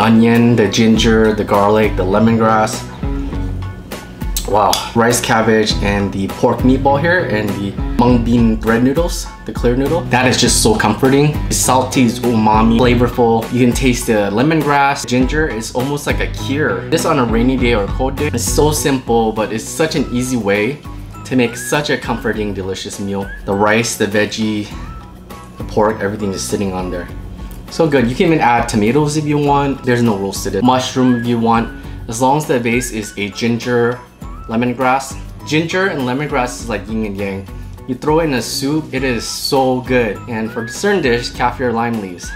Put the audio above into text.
onion, the ginger, the garlic, the lemongrass. Wow, rice cabbage and the pork meatball here and the mung bean bread noodles, the clear noodle. That is just so comforting. It's salty, it's umami, flavorful. You can taste the lemongrass, ginger. It's almost like a cure. This on a rainy day or a cold day. It's so simple, but it's such an easy way to make such a comforting, delicious meal. The rice, the veggie, the pork, everything is sitting on there. So good. You can even add tomatoes if you want. There's no rules to this. Mushroom if you want. As long as the base is a ginger, lemongrass. Ginger and lemongrass is like yin and yang. You throw it in a soup, it is so good. And for certain dish, kaffir lime leaves.